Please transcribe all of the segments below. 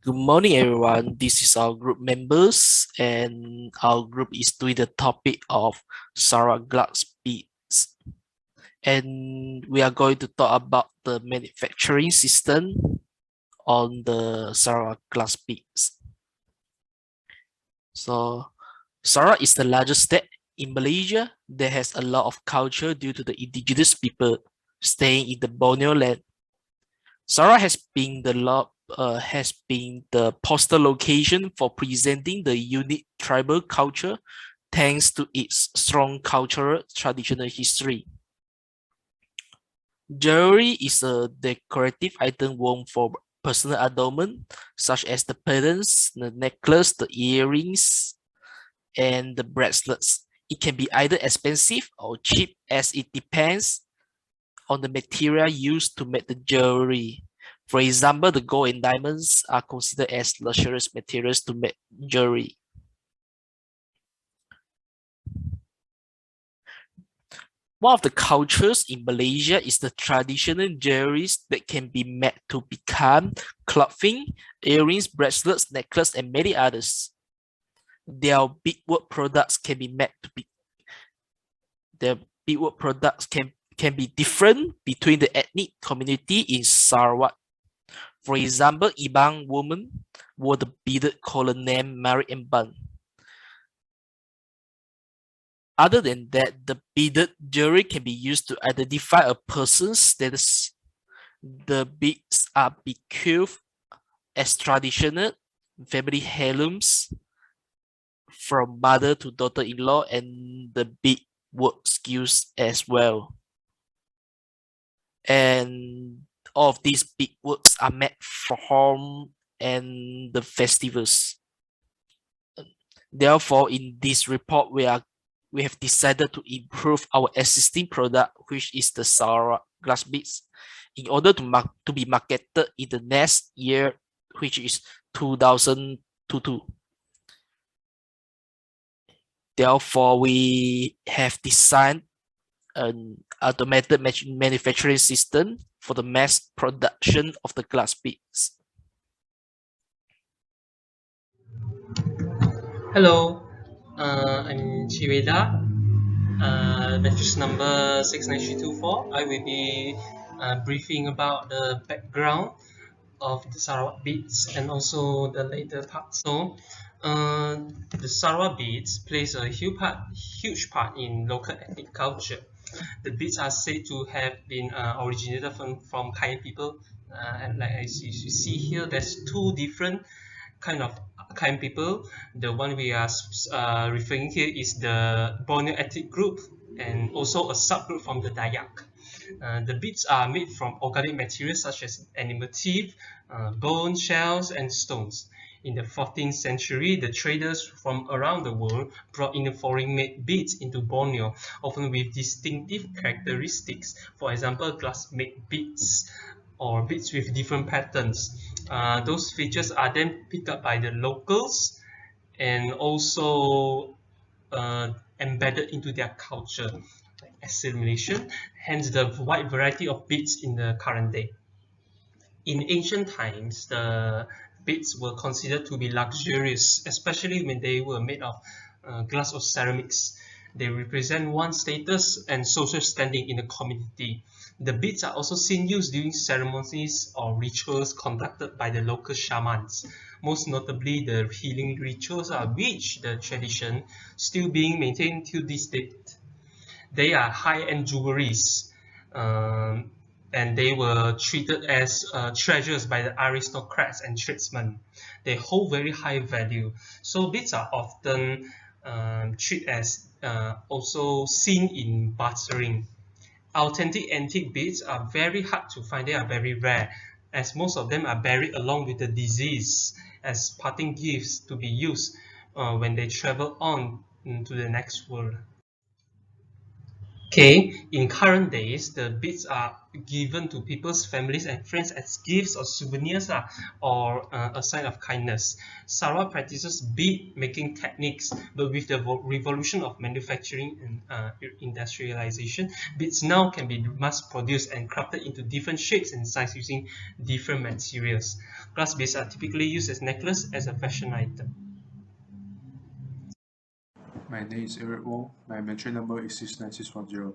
Good morning, everyone. This is our group members, and our group is doing the topic of Sarawak glass beads. And we are going to talk about the manufacturing system on the Sarawak glass beads. So, Sarawak is the largest state in Malaysia that has a lot of culture due to the indigenous people staying in the Borneo land. Sarawak has been the postal location for presenting the unique tribal culture thanks to its strong cultural traditional history. Jewelry is a decorative item worn for personal adornment, such as the pendants, the necklace, the earrings, and the bracelets. It can be either expensive or cheap as it depends on the material used to make the jewelry. For example, the gold and diamonds are considered as luxurious materials to make jewelry. One of the cultures in Malaysia is the traditional jewelries that can be made to become clothing, earrings, bracelets, necklaces, and many others. Their beadwork products can be made to be can be different between the ethnic community in Sarawak. For example, Ibang women wore the beaded collar named Mary and Bun. Other than that, the beaded jewelry can be used to identify a person's status. The beads are bequeathed as traditional family heirlooms from mother to daughter-in-law, and the beadwork skills as well. And all of these beadworks are made for home and the festivals. Therefore, in this report, we have decided to improve our existing product, which is the Sarawak glass beads, in order to be marketed in the next year, which is 2022. Therefore, we have designed an automated manufacturing system for the mass production of the glass beads. Hello, I'm Chiweda, matrix number 69324. I will be briefing about the background of the Sarawak beads and also the later part. So, the Sarawak beads plays a huge part in local ethnic culture. The beads are said to have been originated from Kayan people, and like as you see here, there's two different kind of Kayan people. The one we are referring here is the Borneo ethnic group and also a subgroup from the Dayak. The beads are made from organic materials such as animal teeth, bone, shells, and stones. In the 14th century, the traders from around the world brought in the foreign-made beads into Borneo, often with distinctive characteristics. For example, glass-made beads or beads with different patterns. Those features are then picked up by the locals and also embedded into their culture, like assimilation, hence the wide variety of beads in the current day. In ancient times, the beads were considered to be luxurious, especially when they were made of glass or ceramics. They represent one's status and social standing in the community. The beads are also seen used during ceremonies or rituals conducted by the local shamans. Most notably, the healing rituals are which the tradition still being maintained to this date. They are high-end jewelries, and they were treated as treasures by the aristocrats and tradesmen. They hold very high value. So beads are often treated as also seen in bartering. Authentic antique beads are very hard to find. They are very rare, as most of them are buried along with the deceased as parting gifts to be used when they travel on to the next world. Okay, in current days, the beads are given to people's families and friends as gifts or souvenirs or a sign of kindness. Sarawak practices bead making techniques, but with the revolution of manufacturing and industrialization, beads now can be mass produced and crafted into different shapes and sizes using different materials. Glass beads are typically used as necklace as a fashion item. My name is Eric Wong. My mention number is 69610.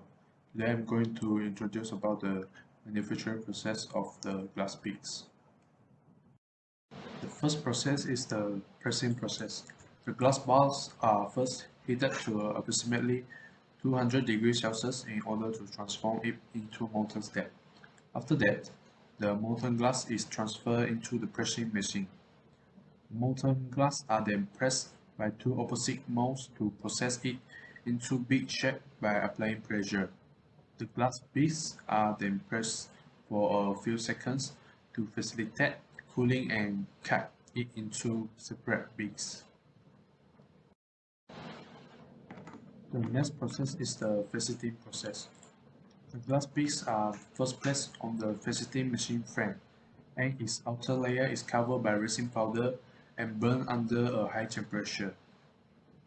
Today I'm going to introduce about the manufacturing process of the glass beads. The first process is the pressing process. The glass bars are first heated to approximately 200 degrees Celsius in order to transform it into molten step. After that, the molten glass is transferred into the pressing machine. Molten glass are then pressed by two opposite molds to process it into bead shape by applying pressure. The glass beads are then pressed for a few seconds to facilitate cooling and cut it into separate beads. The next process is the faceting process. The glass beads are first placed on the faceting machine frame, and its outer layer is covered by resin powder and burned under a high temperature.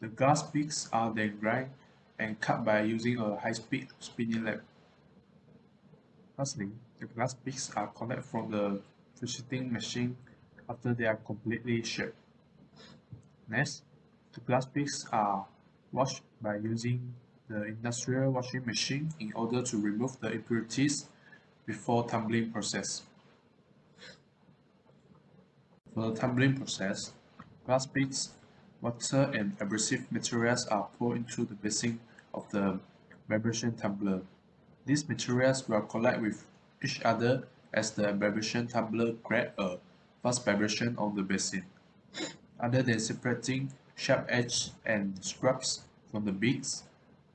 The glass beads are then grind and cut by using a high-speed spinning lathe. Lastly, the glass beads are collected from the faceting machine after they are completely shaped. Next, the glass beads are washed by using the industrial washing machine in order to remove the impurities before tumbling process. For the tumbling process, glass beads, water and abrasive materials are poured into the basin of the vibration tumbler. These materials will collide with each other as the vibration tumbler creates a fast vibration on the basin. Other than separating sharp edges and scraps from the beads,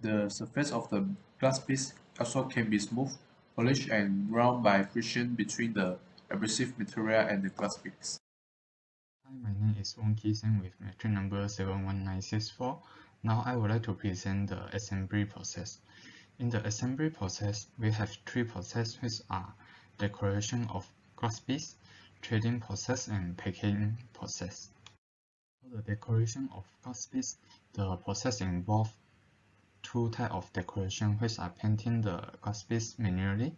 the surface of the glass beads also can be smooth, polished and ground by friction between the abrasive material and the glass beads. Hi, my name is Wong Kee Seng with metric number 71964. Now I would like to present the assembly process. In the assembly process, we have three processes which are decoration of glass beads, trading process, and packing process. For the decoration of glass beads, the process involves two types of decoration which are painting the glass beads manually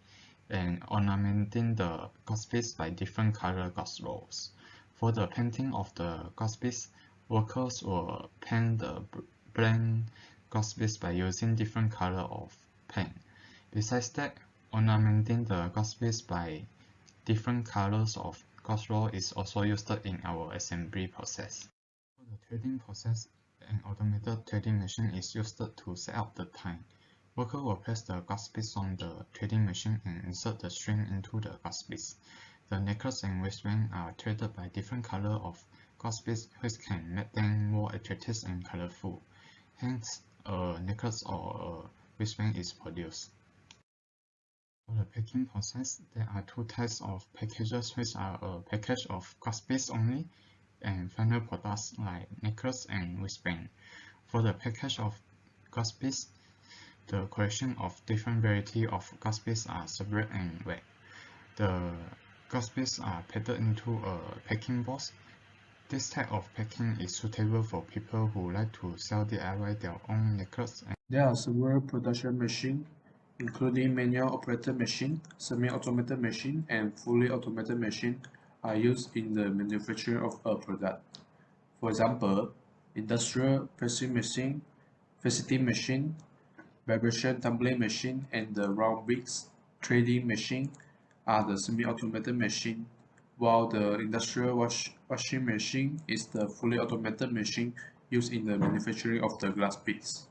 and ornamenting the glass beads by different color glass rolls. For the painting of the glass beads, workers will paint the blank glass beads by using different color of paint. Besides that, ornamenting the glass beads by different colors of glass roll is also used in our assembly process. For the trading process, an automated trading machine is used to set up the time. Worker will press the glass beads on the trading machine and insert the string into the glass beads. The necklace and wristband are traded by different color of glass beads which can make them more attractive and colorful. Hence, a necklace or a wristband is produced. For the packing process, there are two types of packages which are a package of glass beads only and final products like necklace and wristband. For the package of glass beads, the collection of different variety of glass beads are separate and weighed. The glass beads are packed into a packing box. This type of packing is suitable for people who like to sell DIY their own necklace. There are several production machines, including manual operated machine, semi-automated machine, and fully automated machine are used in the manufacturing of a product. For example, industrial pressing machine, faceting machine, vibration tumbling machine, and the round beads trading machine are the semi-automated machine, while the industrial washing machine is the fully automated machine used in the manufacturing of the glass beads.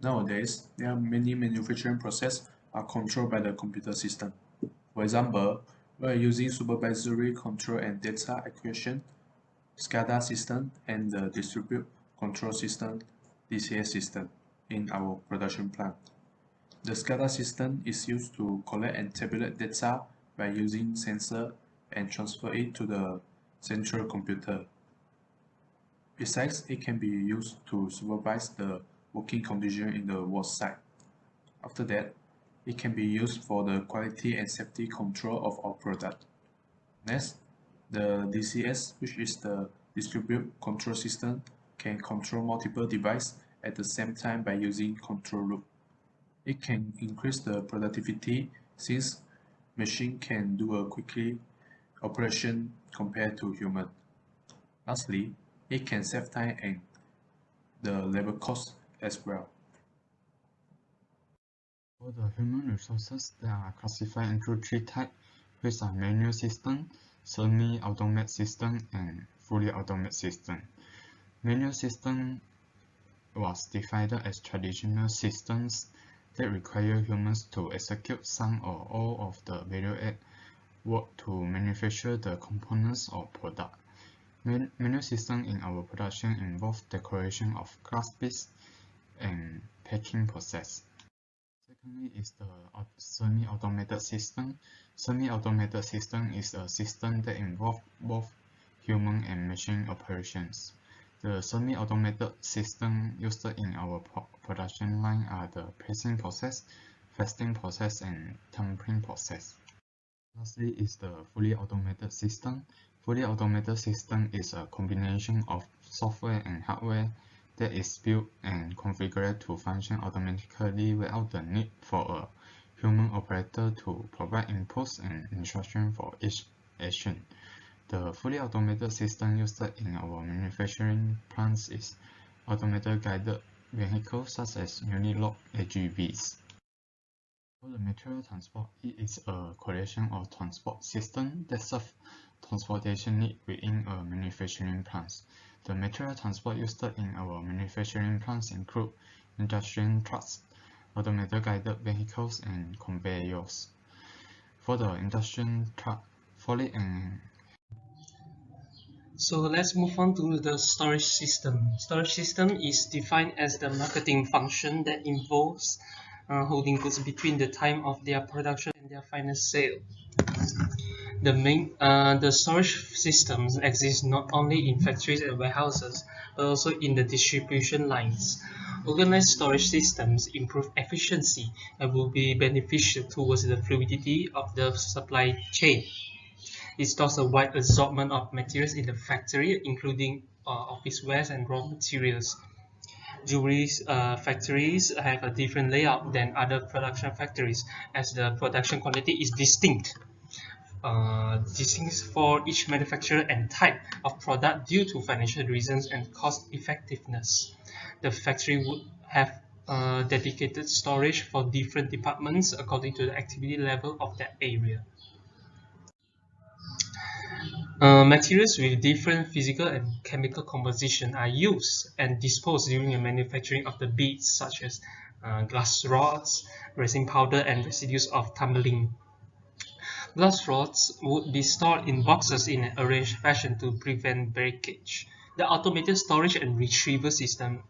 Nowadays, there are many manufacturing processes are controlled by the computer system. For example, we are using supervisory control and data acquisition, SCADA system, and the distribute control system (DCS) system in our production plant. The SCADA system is used to collect and tabulate data by using sensor and transfer it to the central computer. Besides, it can be used to supervise the working condition in the work site. After that, it can be used for the quality and safety control of our product. Next, the DCS, which is the Distribute Control System, can control multiple devices at the same time by using control loop. It can increase the productivity since machine can do a quickly operation compared to human. Lastly, it can save time and the labor cost as well. For the human resources, they are classified into three types, which are manual system, semi-automated system, and fully automated system. Manual system was defined as traditional systems that require humans to execute some or all of the value-add work to manufacture the components or product. Manual system in our production involve decoration of glass beads and packing process. Secondly is the semi-automated system. Semi-automated system is a system that involves both human and machine operations. The semi-automated system used in our production line are the pressing process, fasting process, and tempering process. Lastly is the fully automated system. Fully automated system is a combination of software and hardware that is built and configured to function automatically without the need for a human operator to provide inputs and instructions for each action. The fully automated system used in our manufacturing plants is automated guided vehicles such as Unilock AGVs. For the material transport, it is a collection of transport systems that serve transportation needs within a manufacturing plant. The material transport used in our manufacturing plants include industrial trucks, automated guided vehicles, and conveyors. For the industrial truck, fully and So let's move on to the storage system. Storage system is defined as the marketing function that involves holding goods between the time of their production and their final sale. The storage systems exist not only in factories and warehouses, but also in the distribution lines. Organized storage systems improve efficiency and will be beneficial towards the fluidity of the supply chain. It stores a wide assortment of materials in the factory, including office wares and raw materials. Jewelry factories have a different layout than other production factories, as the production quantity is distinct for each manufacturer and type of product due to financial reasons and cost effectiveness. The factory would have dedicated storage for different departments according to the activity level of that area. Materials with different physical and chemical composition are used and disposed during the manufacturing of the beads, such as glass rods, resin powder, and residues of tumbling. Glass rods would be stored in boxes in an arranged fashion to prevent breakage. The automated storage and retrieval system,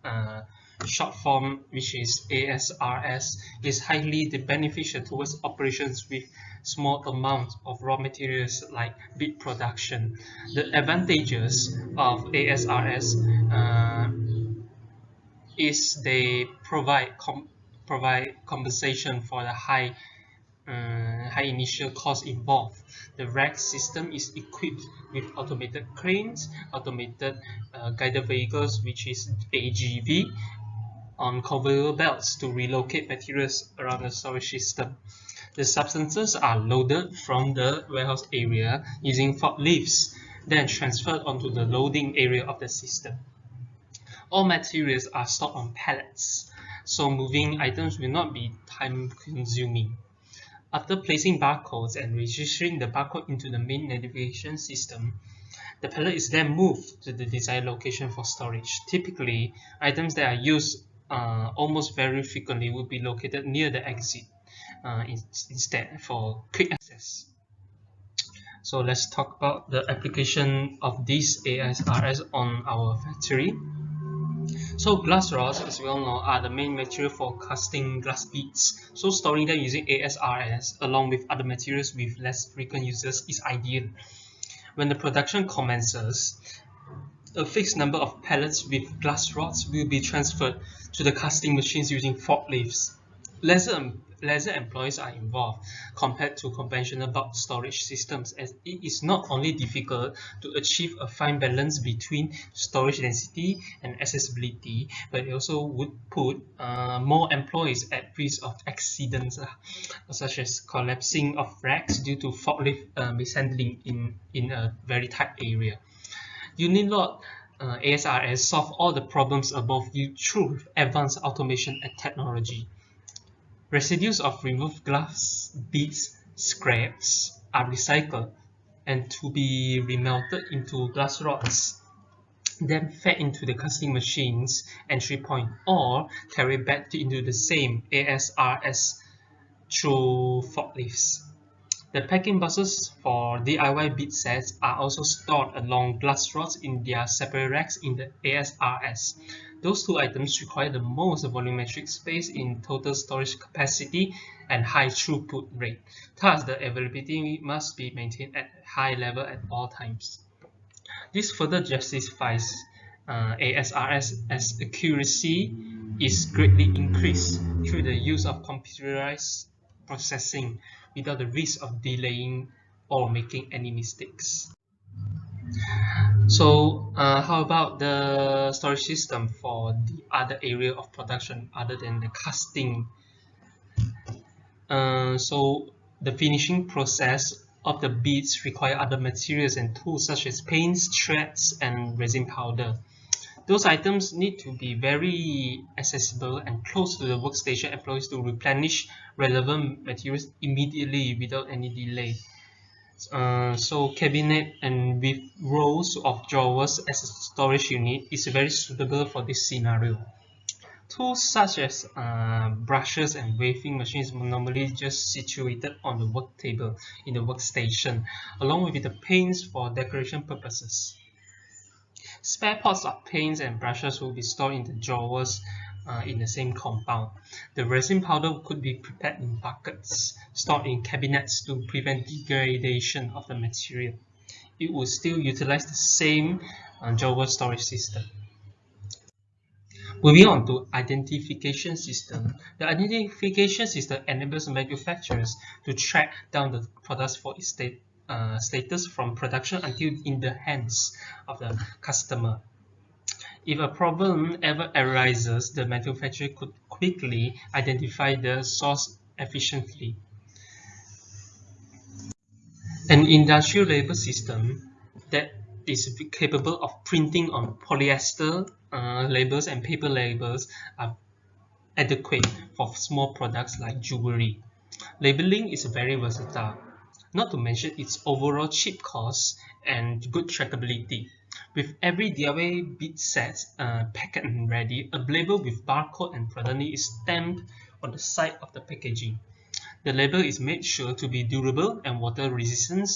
short form which is ASRS, is highly beneficial towards operations with small amounts of raw materials like bead production. The advantages of ASRS is they provide compensation for the high initial cost involved. The rack system is equipped with automated cranes, automated guided vehicles, which is AGV, on conveyor belts to relocate materials around the storage system. The substances are loaded from the warehouse area using forklifts, then transferred onto the loading area of the system. All materials are stored on pallets, so moving items will not be time-consuming. After placing barcodes and registering the barcode into the main navigation system, the pallet is then moved to the desired location for storage. Typically, items that are used almost very frequently will be located near the exit instead for quick access. So let's talk about the application of this ASRS on our factory. So glass rods, as we all know, are the main material for casting glass beads. So storing them using ASRS along with other materials with less frequent uses is ideal. When the production commences, a fixed number of pallets with glass rods will be transferred to the casting machines using forklifts. lesser employees are involved compared to conventional bulk storage systems, as it is not only difficult to achieve a fine balance between storage density and accessibility, but it also would put more employees at risk of accidents, such as collapsing of racks due to forklift mishandling in a very tight area. Unilot ASRS solve all the problems above you through advanced automation and technology. Residues of removed glass beads scraps are recycled and to be remelted into glass rods, then fed into the casting machine's entry point or carried back into the same ASRS through forklifts. The packing boxes for DIY bead sets are also stored along glass rods in their separate racks in the ASRS. Those two items require the most volumetric space in total storage capacity and high throughput rate. Thus, the availability must be maintained at a high level at all times. This further justifies ASRS as accuracy is greatly increased through the use of computerized processing without the risk of delaying or making any mistakes. So how about the storage system for the other area of production other than the casting? So the finishing process of the beads require other materials and tools such as paints, threads, and resin powder. Those items need to be very accessible and close to the workstation employees to replenish relevant materials immediately without any delay. So cabinet and with rows of drawers as a storage unit is very suitable for this scenario. Tools such as brushes and waving machines are normally just situated on the work table in the workstation, along with the paints for decoration purposes. Spare parts of paints and brushes will be stored in the drawers in the same compound. The resin powder could be prepared in buckets, stored in cabinets to prevent degradation of the material. It will still utilize the same drawer storage system. Moving on to identification system. The identification system enables manufacturers to track down the products for its status from production until in the hands of the customer. If a problem ever arises, the manufacturer could quickly identify the source efficiently. An industrial label system that is capable of printing on polyester labels and paper labels are adequate for small products like jewelry. Labeling is very versatile, not to mention its overall cheap cost and good trackability. With every DIY bead set packed and ready, a label with barcode and product name is stamped on the side of the packaging. The label is made sure to be durable and water resistant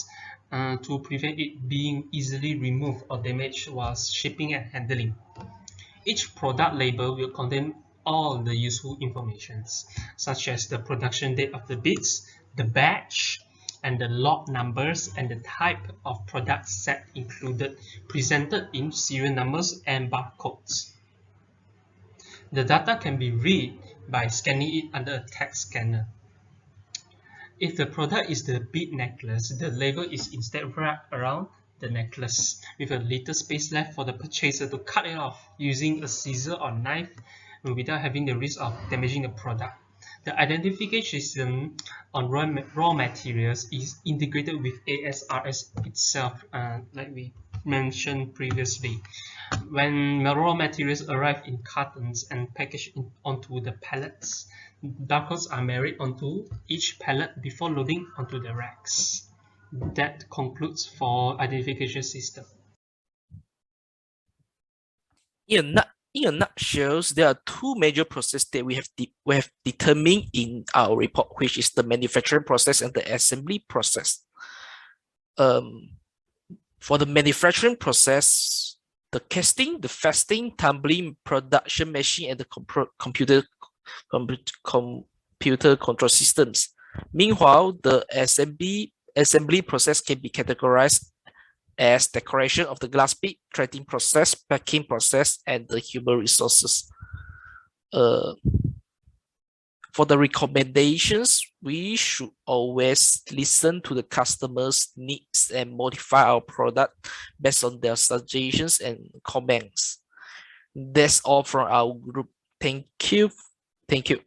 to prevent it being easily removed or damaged while shipping and handling. Each product label will contain all the useful information, such as the production date of the beads, the batch, and the lot numbers and the type of product set included, presented in serial numbers and barcodes. The data can be read by scanning it under a text scanner. If the product is the bead necklace, the label is instead wrapped around the necklace with a little space left for the purchaser to cut it off using a scissor or knife without having the risk of damaging the product. The identification system on raw materials is integrated with ASRS itself, like we mentioned previously. When raw materials arrive in cartons and packaged onto the pallets, barcodes are married onto each pallet before loading onto the racks. That concludes for identification system. In a nutshell, there are two major processes that we have determined in our report, which is the manufacturing process and the assembly process. For the manufacturing process, the casting, the fasting, tumbling, production machine, and the computer control systems. Meanwhile, the assembly process can be categorized as decoration of the glass bead, threading process, packing process, and the human resources. For the recommendations, we should always listen to the customers' needs and modify our product based on their suggestions and comments. That's all from our group. Thank you. Thank you.